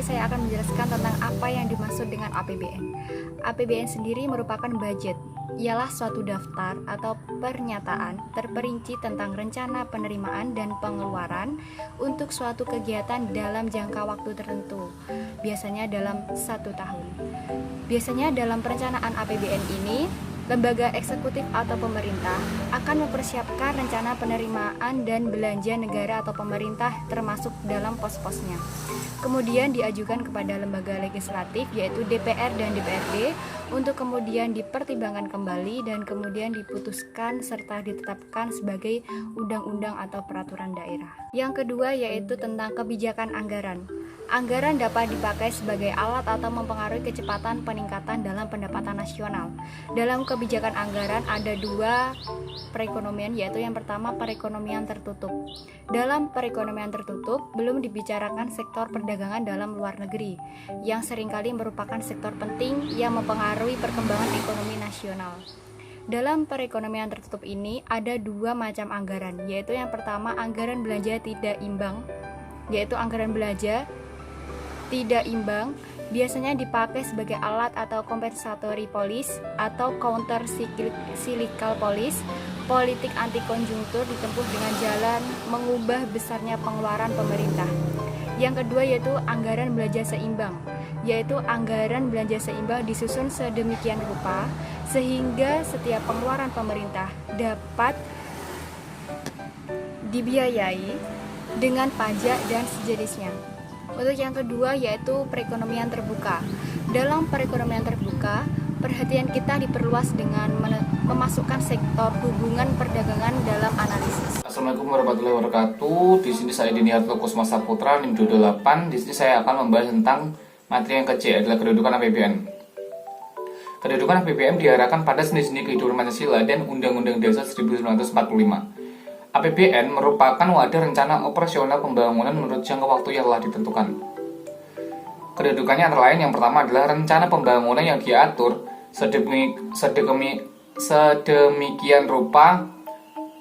saya akan menjelaskan tentang apa yang dimaksud dengan APBN. APBN sendiri merupakan budget, ialah suatu daftar atau pernyataan terperinci tentang rencana penerimaan dan pengeluaran untuk suatu kegiatan dalam jangka waktu tertentu, biasanya dalam 1 tahun. Biasanya dalam perencanaan APBN ini, lembaga eksekutif atau pemerintah akan mempersiapkan rencana penerimaan dan belanja negara atau pemerintah termasuk dalam pos-posnya. Kemudian diajukan kepada lembaga legislatif yaitu DPR dan DPRD untuk kemudian dipertimbangkan kembali dan kemudian diputuskan serta ditetapkan sebagai undang-undang atau peraturan daerah. Yang kedua yaitu tentang kebijakan anggaran. Anggaran dapat dipakai sebagai alat atau mempengaruhi kecepatan peningkatan dalam pendapatan nasional. Dalam kebijakan anggaran ada 2 perekonomian, yaitu yang pertama perekonomian tertutup. Dalam perekonomian tertutup belum dibicarakan sektor perdagangan dalam luar negeri, yang seringkali merupakan sektor penting yang mempengaruhi perkembangan ekonomi nasional. Dalam perekonomian tertutup ini ada 2 macam anggaran, yaitu yang pertama anggaran belanja tidak imbang, yaitu anggaran belanja tidak imbang biasanya dipakai sebagai alat atau compensatory policy atau counter cyclical policy. Politik anti konjungtur ditempuh dengan jalan mengubah besarnya pengeluaran pemerintah. Yang kedua yaitu anggaran belanja seimbang, yaitu anggaran belanja seimbang disusun sedemikian rupa sehingga setiap pengeluaran pemerintah dapat dibiayai dengan pajak dan sejenisnya. Untuk yang kedua yaitu perekonomian terbuka. Dalam perekonomian terbuka, perhatian kita diperluas dengan memasukkan sektor hubungan perdagangan dalam analisis. Assalamualaikum warahmatullahi wabarakatuh. Di sini saya Diniarto Kusuma Saputra, NIM 28. Di sini saya akan membahas tentang materi yang kecil adalah kedudukan APBN. Kedudukan APBN diarahkan pada sendi-sendi kehidupan Pancasila dan Undang-Undang Dasar 1945. APBN merupakan wadah rencana operasional pembangunan menurut jangka waktu yang telah ditentukan. Kedudukannya antara lain yang pertama adalah rencana pembangunan yang diatur sedemikian rupa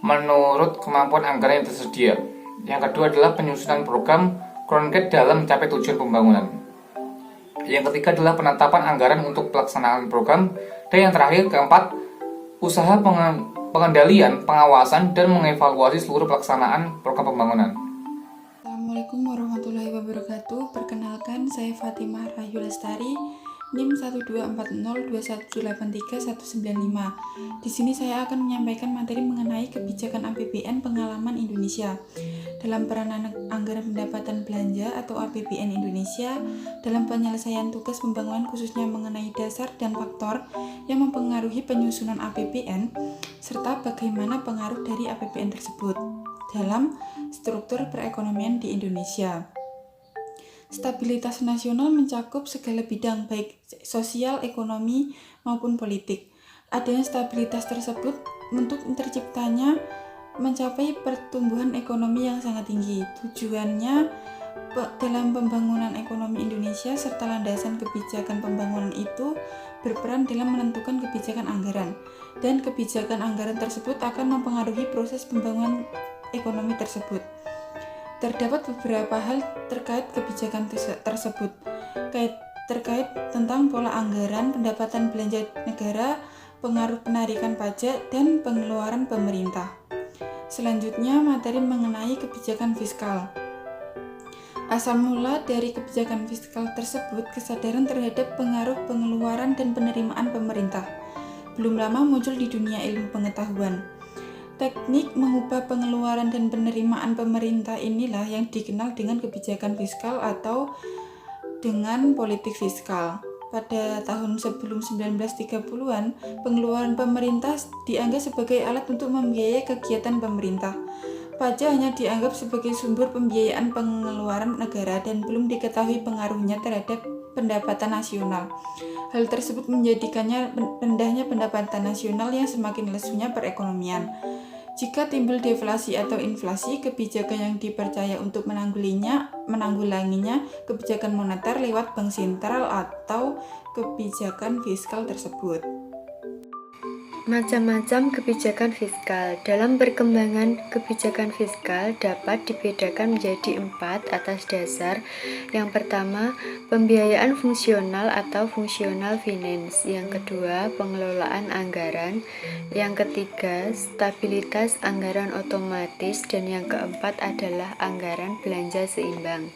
menurut kemampuan anggaran yang tersedia. Yang kedua adalah penyusunan program konkret dalam mencapai tujuan pembangunan. Yang ketiga adalah penetapan anggaran untuk pelaksanaan program. Dan yang terakhir, keempat, usaha pengendalian, pengawasan, dan mengevaluasi seluruh pelaksanaan program pembangunan. Assalamualaikum warahmatullahi wabarakatuh. Perkenalkan, saya Fatimah Rahayu Lestari, NIM 12402183195. Di sini saya akan menyampaikan materi mengenai kebijakan APBN pengalaman Indonesia. Dalam peranan anggaran pendapatan belanja atau APBN Indonesia dalam penyelesaian tugas pembangunan khususnya mengenai dasar dan faktor yang mempengaruhi penyusunan APBN serta bagaimana pengaruh dari APBN tersebut dalam struktur perekonomian di Indonesia. Stabilitas nasional mencakup segala bidang baik sosial, ekonomi maupun politik. Adanya stabilitas tersebut untuk terciptanya mencapai pertumbuhan ekonomi yang sangat tinggi. Tujuannya dalam pembangunan ekonomi Indonesia serta landasan kebijakan pembangunan itu berperan dalam menentukan kebijakan anggaran, dan kebijakan anggaran tersebut akan mempengaruhi proses pembangunan ekonomi tersebut. Terdapat beberapa hal terkait kebijakan tersebut, terkait tentang pola anggaran, pendapatan belanja negara, pengaruh penarikan pajak, dan pengeluaran pemerintah. Selanjutnya, materi mengenai kebijakan fiskal. Asal mula dari kebijakan fiskal tersebut, kesadaran terhadap pengaruh pengeluaran dan penerimaan pemerintah belum lama muncul di dunia ilmu pengetahuan. Teknik mengubah pengeluaran dan penerimaan pemerintah inilah yang dikenal dengan kebijakan fiskal atau dengan politik fiskal. Pada tahun sebelum 1930-an, pengeluaran pemerintah dianggap sebagai alat untuk membiayai kegiatan pemerintah. Pajak hanya dianggap sebagai sumber pembiayaan pengeluaran negara dan belum diketahui pengaruhnya terhadap pendapatan nasional. Hal tersebut menjadikannya rendahnya pendapatan nasional yang semakin lesunya perekonomian. Jika timbul deflasi atau inflasi, kebijakan yang dipercaya untuk menanggulanginya kebijakan moneter lewat bank sentral atau kebijakan fiskal tersebut. Macam-macam kebijakan fiskal. Dalam perkembangan kebijakan fiskal dapat dibedakan menjadi 4 atas dasar. Yang pertama, pembiayaan fungsional atau functional finance. Yang kedua, pengelolaan anggaran. Yang ketiga, stabilitas anggaran otomatis. Dan yang keempat adalah anggaran belanja seimbang.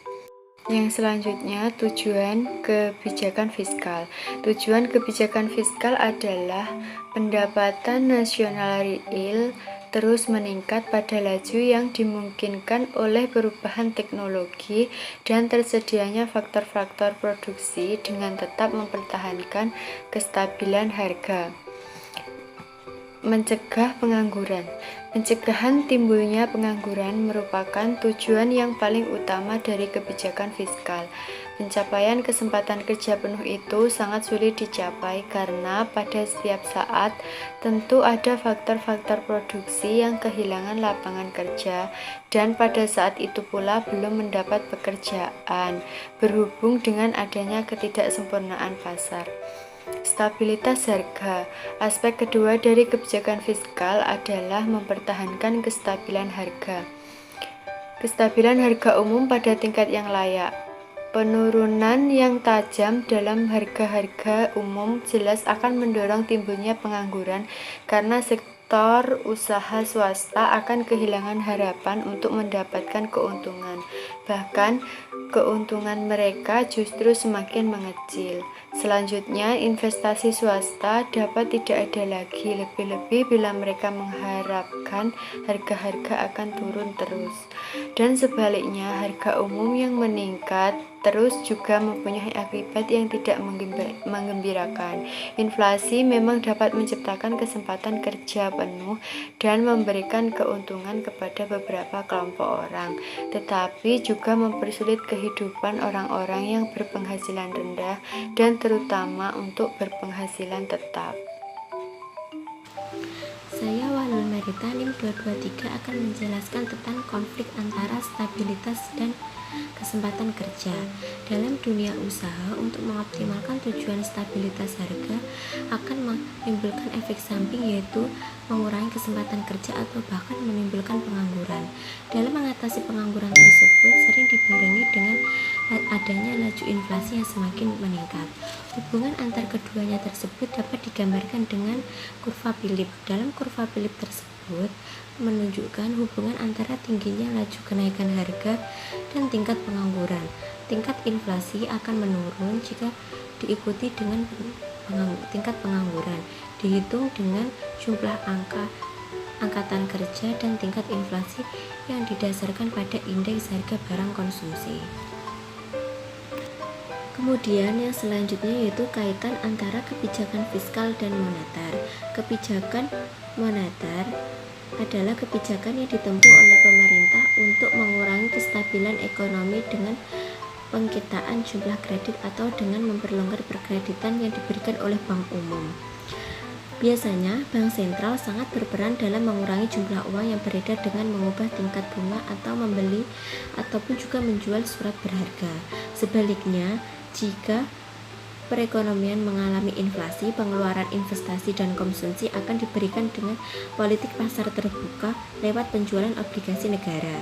Yang selanjutnya, tujuan kebijakan fiskal. Tujuan kebijakan fiskal adalah pendapatan nasional real terus meningkat pada laju yang dimungkinkan oleh perubahan teknologi dan tersedianya faktor-faktor produksi dengan tetap mempertahankan kestabilan harga. Mencegah pengangguran. Pencegahan timbulnya pengangguran merupakan tujuan yang paling utama dari kebijakan fiskal. Pencapaian kesempatan kerja penuh itu sangat sulit dicapai karena pada setiap saat tentu ada faktor-faktor produksi yang kehilangan lapangan kerja dan pada saat itu pula belum mendapat pekerjaan berhubung dengan adanya ketidaksempurnaan pasar. Stabilitas harga. Aspek kedua dari kebijakan fiskal adalah mempertahankan kestabilan harga. Kestabilan harga umum pada tingkat yang layak. Penurunan yang tajam dalam harga-harga umum jelas akan mendorong timbulnya pengangguran karena sektor usaha swasta akan kehilangan harapan untuk mendapatkan keuntungan. Bahkan keuntungan mereka justru semakin mengecil. Selanjutnya, investasi swasta dapat tidak ada lagi, lebih-lebih bila mereka mengharapkan harga-harga akan turun terus. Dan sebaliknya, harga umum yang meningkat terus juga mempunyai akibat yang tidak menggembirakan. Inflasi memang dapat menciptakan kesempatan kerja penuh dan memberikan keuntungan kepada beberapa kelompok orang, tetapi juga mempersulit kehidupan orang-orang yang berpenghasilan rendah dan terutama untuk berpenghasilan tetap. Saya Wahlul Merita NIM 223 akan menjelaskan tentang konflik antara stabilitas dan kesempatan kerja. Dalam dunia usaha, untuk mengoptimalkan tujuan stabilitas harga akan menimbulkan efek samping, yaitu mengurangi kesempatan kerja atau bahkan menimbulkan pengangguran. Dalam mengatasi pengangguran tersebut sering dibarengi dengan adanya laju inflasi yang semakin meningkat. Hubungan antar keduanya tersebut dapat digambarkan dengan kurva Philip. Dalam kurva Philip tersebut menunjukkan hubungan antara tingginya laju kenaikan harga dan tingkat pengangguran. Tingkat inflasi akan menurun jika diikuti dengan tingkat pengangguran, dihitung dengan jumlah angkatan kerja dan tingkat inflasi yang didasarkan pada indeks harga barang konsumsi. Kemudian yang selanjutnya yaitu kaitan antara kebijakan fiskal dan moneter. Kebijakan moneter adalah kebijakan yang ditempuh oleh pemerintah untuk mengurangi kestabilan ekonomi dengan pengkitaan jumlah kredit atau dengan memperlonggar perkreditan yang diberikan oleh bank umum. Biasanya, bank sentral sangat berperan dalam mengurangi jumlah uang yang beredar dengan mengubah tingkat bunga atau membeli ataupun juga menjual surat berharga. Sebaliknya, jika perekonomian mengalami inflasi, pengeluaran investasi dan konsumsi akan diberikan dengan politik pasar terbuka lewat penjualan obligasi negara,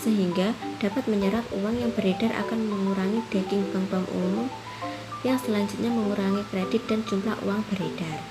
sehingga dapat menyerap uang yang beredar akan mengurangi daging bank-bank umum yang selanjutnya mengurangi kredit dan jumlah uang beredar.